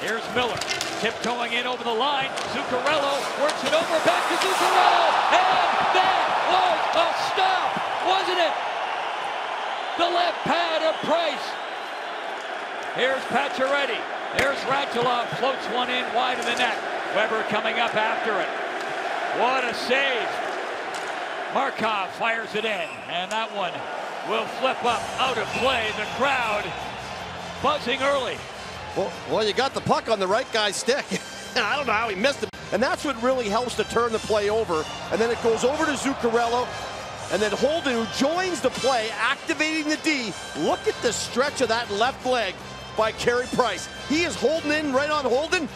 Here's Miller, tiptoeing in over the line. Zuccarello works it over, back to Zuccarello, and that was a stop, wasn't it? The left pad of Price. Here's Pacioretty. There's Radulov, floats one in wide of the net. Weber coming up after it. What a save. Markov fires it in, and that one will flip up out of play. The crowd buzzing early. Well, you got the puck on the right guy's stick. I don't know how he missed it. And that's what really helps to turn the play over. And then it goes over to Zuccarello. And then Holden, who joins the play, activating the D. Look at the stretch of that left leg by Carey Price. He is holding in right on Holden.